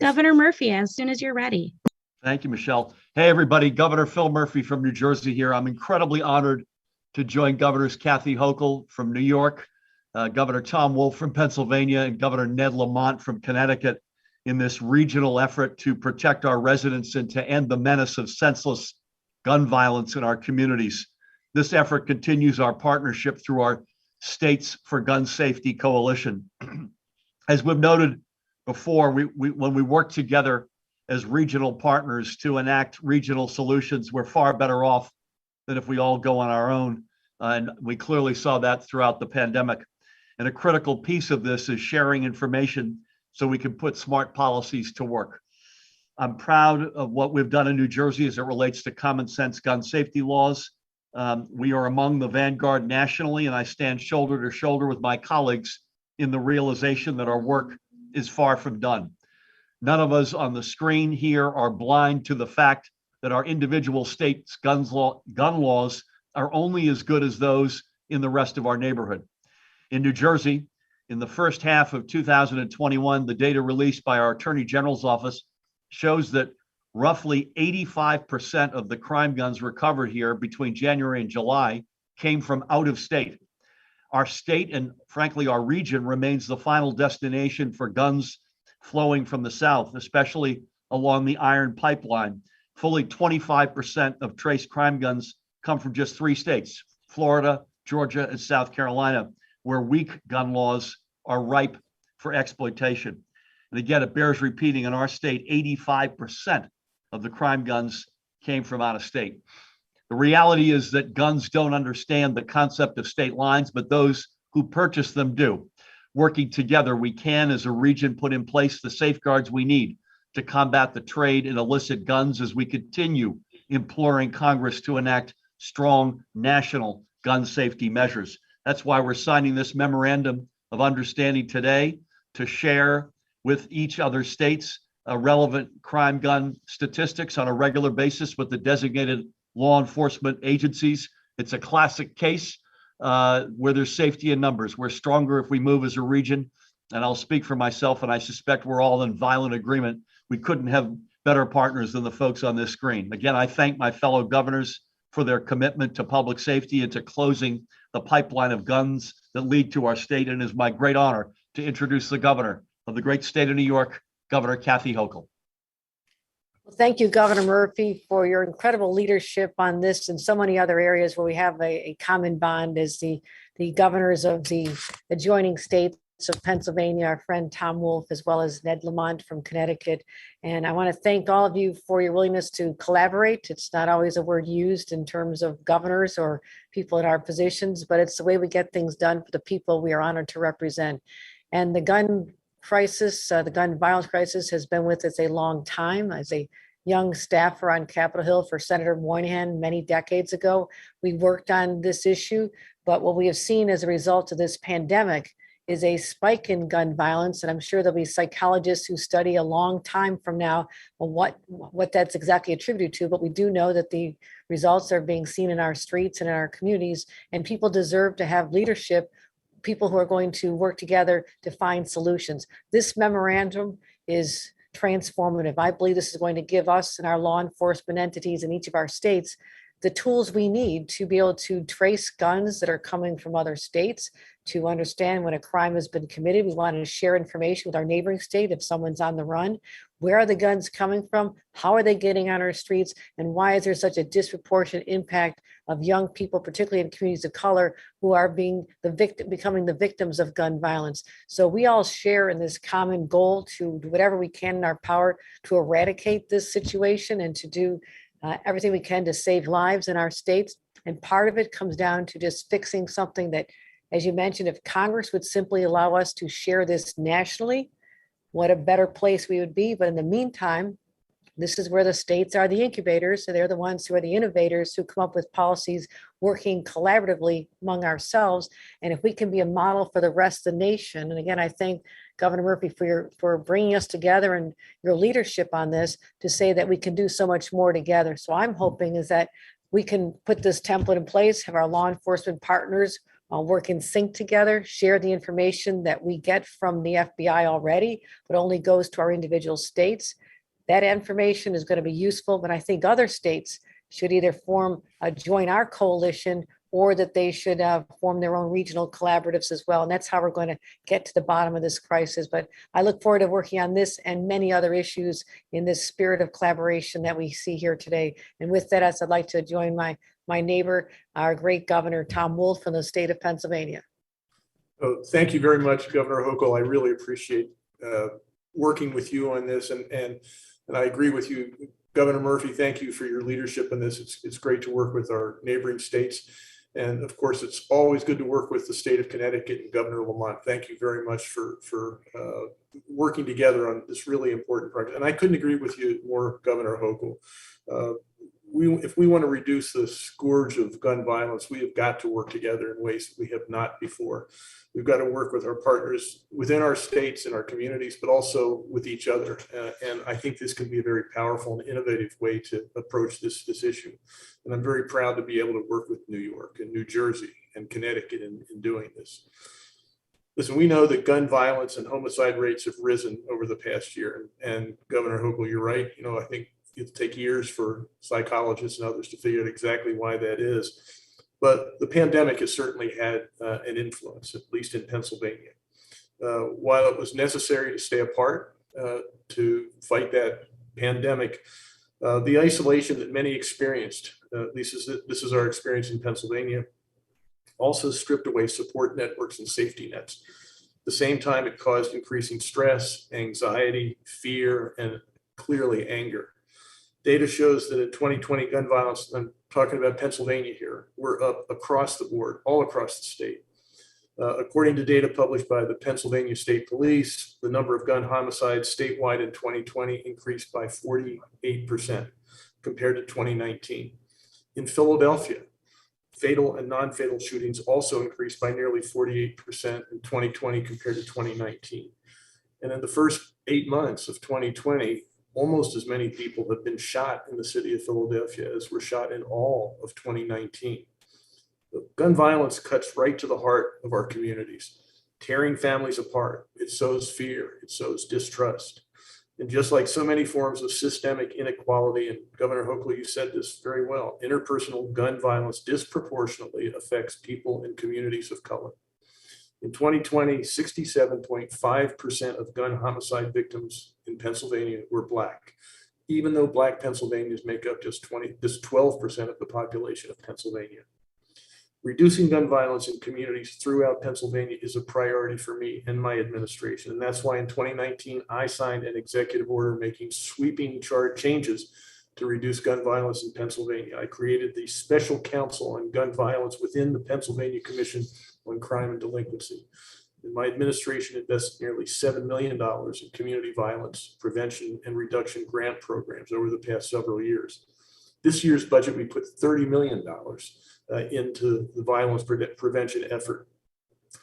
Governor Murphy, as soon as you're ready. Thank you, Michelle. Hey, everybody. Governor Phil Murphy from New Jersey here. I'm incredibly honored to join Governors Kathy Hochul from New York, Governor Tom Wolf from Pennsylvania, and Governor Ned Lamont from Connecticut in this regional effort to protect our residents and to end the menace of senseless gun violence in our communities. This effort continues our partnership through our States for Gun Safety Coalition. As we've noted before, when we work together as regional partners to enact regional solutions, we're far better off than if we all go on our own. And we clearly saw that throughout the pandemic. And a critical piece of this is sharing information so we can put smart policies to work. I'm proud of what we've done in New Jersey as it relates to common sense gun safety laws. We are among the vanguard nationally, and I stand shoulder to shoulder with my colleagues in the realization that our work is far from done. None of us on the screen here are blind to the fact that our individual states' gun laws are only as good as those in the rest of our neighborhood. In New Jersey, in the first half of 2021, the data released by our Attorney General's office shows that roughly 85% of the crime guns recovered here between January and July came from out of state. Our state and frankly, our region remains the final destination for guns flowing from the South, especially along the iron pipeline. Fully 25% of traced crime guns come from just 3 states, Florida, Georgia, and South Carolina, where weak gun laws are ripe for exploitation. And again, it bears repeating, in our state, 85% of the crime guns came from out of state. The reality is that guns don't understand the concept of state lines, but those who purchase them do. Working together, we can, as a region, put in place the safeguards we need to combat the trade in illicit guns as we continue imploring Congress to enact strong national gun safety measures. That's why we're signing this Memorandum of Understanding today to share with each other states relevant crime gun statistics on a regular basis with the designated law enforcement agencies. It's a classic case where there's safety in numbers. We're stronger if we move as a region. And I'll speak for myself, and I suspect we're all in violent agreement. We couldn't have better partners than the folks on this screen. Again, I thank my fellow governors for their commitment to public safety and to closing the pipeline of guns that lead to our state. And it is my great honor to introduce the governor of the great state of New York, Governor Kathy Hochul. Well, thank you, Governor Murphy, for your incredible leadership on this and so many other areas where we have a common bond as the governors of the adjoining states of Pennsylvania, our friend Tom Wolf, as well as Ned Lamont from Connecticut. And I want to thank all of you for your willingness to collaborate. It's not always a word used in terms of governors or people in our positions, but it's the way we get things done for the people we are honored to represent. And the gun crisis, the gun violence crisis has been with us a long time. As a young staffer on Capitol Hill for Senator Moynihan many decades ago, we worked on this issue. But what we have seen as a result of this pandemic is a spike in gun violence. And I'm sure there'll be psychologists who study a long time from now what that's exactly attributed to. But we do know that the results are being seen in our streets and in our communities, and people deserve to have leadership, people who are going to work together to find solutions. This memorandum is transformative. I believe this is going to give us and our law enforcement entities in each of our states the tools we need to be able to trace guns that are coming from other states, to understand when a crime has been committed. We want to share information with our neighboring state if someone's on the run. Where are the guns coming from? How are they getting on our streets? And why is there such a disproportionate impact of young people, particularly in communities of color, who are becoming the victims of gun violence? So we all share in this common goal to do whatever we can in our power to eradicate this situation and to do everything we can to save lives in our states. And part of it comes down to just fixing something that, as you mentioned, if Congress would simply allow us to share this nationally, what a better place we would be. But in the meantime, this is where the states are the incubators. So they're the ones who are the innovators who come up with policies working collaboratively among ourselves. And if we can be a model for the rest of the nation, and again, I thank Governor Murphy for bringing us together and your leadership on this to say that we can do so much more together. So I'm hoping is that we can put this template in place, have our law enforcement partners work in sync together, share the information that we get from the FBI already, but only goes to our individual states. That information is going to be useful, but I think other states should either join our coalition, or that they should form their own regional collaboratives as well. And that's how we're going to get to the bottom of this crisis. But I look forward to working on this and many other issues in this spirit of collaboration that we see here today. And with that, I'd like to join my neighbor, our great Governor Tom Wolf from the state of Pennsylvania. Oh, thank you very much, Governor Hochul. I really appreciate working with you on this. And I agree with you, Governor Murphy. Thank you for your leadership in this. It's great to work with our neighboring states. And of course, it's always good to work with the state of Connecticut and Governor Lamont. Thank you very much for working together on this really important project. And I couldn't agree with you more, Governor Hochul. If we want to reduce the scourge of gun violence, we have got to work together in ways that we have not before. We've got to work with our partners within our states and our communities, but also with each other. And I think this can be a very powerful and innovative way to approach this issue. And I'm very proud to be able to work with New York and New Jersey and Connecticut in doing this. Listen, we know that gun violence and homicide rates have risen over the past year. And Governor Hochul, you're right. I think it'll take years for psychologists and others to figure out exactly why that is. But the pandemic has certainly had an influence, at least in Pennsylvania. While it was necessary to stay apart to fight that pandemic, the isolation that many experienced, this is our experience in Pennsylvania, also stripped away support networks and safety nets. At the same time, it caused increasing stress, anxiety, fear, and clearly anger. Data shows that in 2020, gun violence, I'm talking about Pennsylvania here, we're up across the board, all across the state. According to data published by the Pennsylvania State Police, the number of gun homicides statewide in 2020 increased by 48% compared to 2019. In Philadelphia, fatal and non-fatal shootings also increased by nearly 48% in 2020 compared to 2019. And in the first 8 months of 2020, almost as many people have been shot in the city of Philadelphia as were shot in all of 2019. Gun violence cuts right to the heart of our communities, tearing families apart. It sows fear, it sows distrust. And just like so many forms of systemic inequality, and Governor Hochul, you said this very well, interpersonal gun violence disproportionately affects people in communities of color. In 2020, 67.5% of gun homicide victims in Pennsylvania were Black, even though Black Pennsylvanians make up just 12% of the population of Pennsylvania. Reducing gun violence in communities throughout Pennsylvania is a priority for me and my administration. And that's why in 2019, I signed an executive order making sweeping changes to reduce gun violence in Pennsylvania. I created the Special Counsel on Gun Violence within the Pennsylvania Commission on Crime and Delinquency. And my administration invested nearly $7 million in community violence prevention and reduction grant programs over the past several years. This year's budget, we put $30 million into the violence prevention effort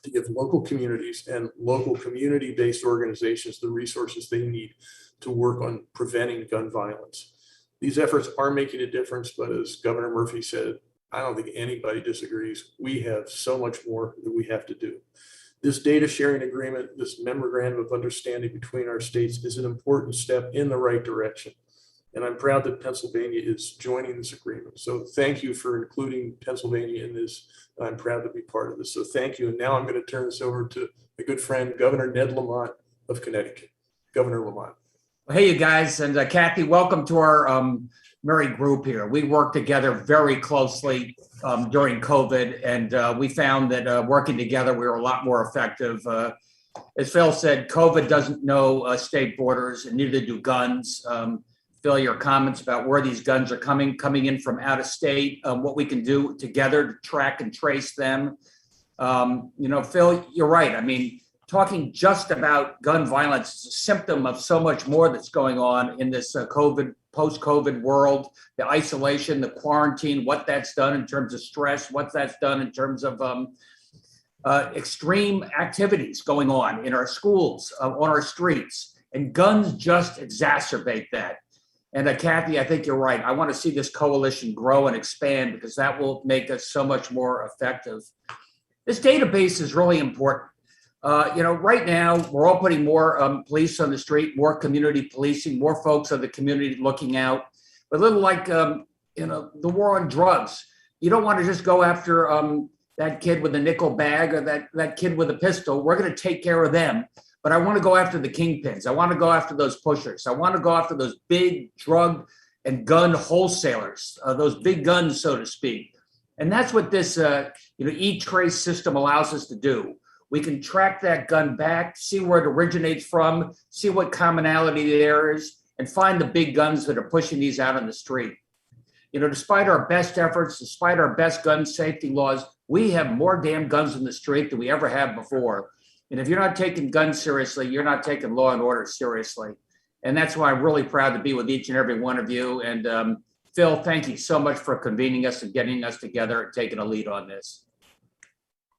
to give local communities and local community-based organizations the resources they need to work on preventing gun violence. These efforts are making a difference, but as Governor Murphy said, I don't think anybody disagrees. We have so much more that we have to do. This data sharing agreement, this memorandum of understanding between our states is an important step in the right direction. And I'm proud that Pennsylvania is joining this agreement. So thank you for including Pennsylvania in this. I'm proud to be part of this. So thank you. And now I'm going to turn this over to my good friend, Governor Ned Lamont of Connecticut. Governor Lamont. Hey, you guys, and Kathy, welcome to our merry group here. We worked together very closely during COVID, and we found that working together, we were a lot more effective. As Phil said, COVID doesn't know state borders, and neither do guns. Phil, your comments about where these guns are coming in from out of state, what we can do together to track and trace them. Phil, you're right. I mean, talking just about gun violence is a symptom of so much more that's going on in this post-COVID world, the isolation, the quarantine, what that's done in terms of stress, what that's done in terms of extreme activities going on in our schools, on our streets, and guns just exacerbate that. And Kathy, I think you're right. I want to see this coalition grow and expand because that will make us so much more effective. This database is really important. Right now, we're all putting more police on the street, more community policing, more folks in the community looking out. But a little like, the war on drugs. You don't want to just go after that kid with a nickel bag or that kid with a pistol. We're going to take care of them. But I want to go after the kingpins. I want to go after those pushers. I want to go after those big drug and gun wholesalers, those big guns, so to speak. And that's what this e-trace system allows us to do. We can track that gun back, see where it originates from, see what commonality there is, and find the big guns that are pushing these out on the street. Despite our best efforts, despite our best gun safety laws, we have more damn guns in the street than we ever have before. And if you're not taking guns seriously, you're not taking law and order seriously. And that's why I'm really proud to be with each and every one of you. And Phil, thank you so much for convening us and getting us together and taking a lead on this.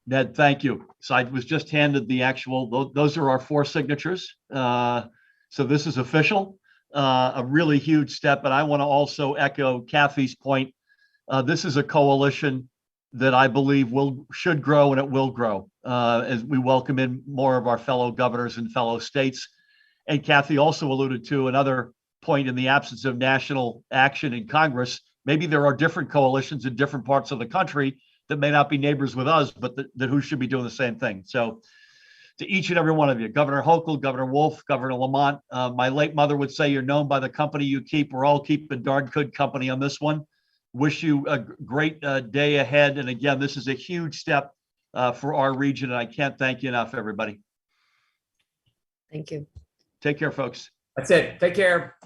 Ned, thank you. So I was just handed the actual, those are our 4 signatures. So this is official, a really huge step. And I want to also echo Kathy's point. This is a coalition that I believe should grow, and it will grow as we welcome in more of our fellow governors and fellow states. And Kathy also alluded to another point: in the absence of national action in Congress, maybe there are different coalitions in different parts of the country that may not be neighbors with us, but that who should be doing the same thing. So to each and every one of you, Governor Hochul, Governor Wolf, Governor Lamont, my late mother would say, you're known by the company you keep. We're all keeping darn good company on this one. Wish you a great day ahead. And again, this is a huge step for our region, and I can't thank you enough, everybody. Thank you. Take care, folks. That's it. Take care.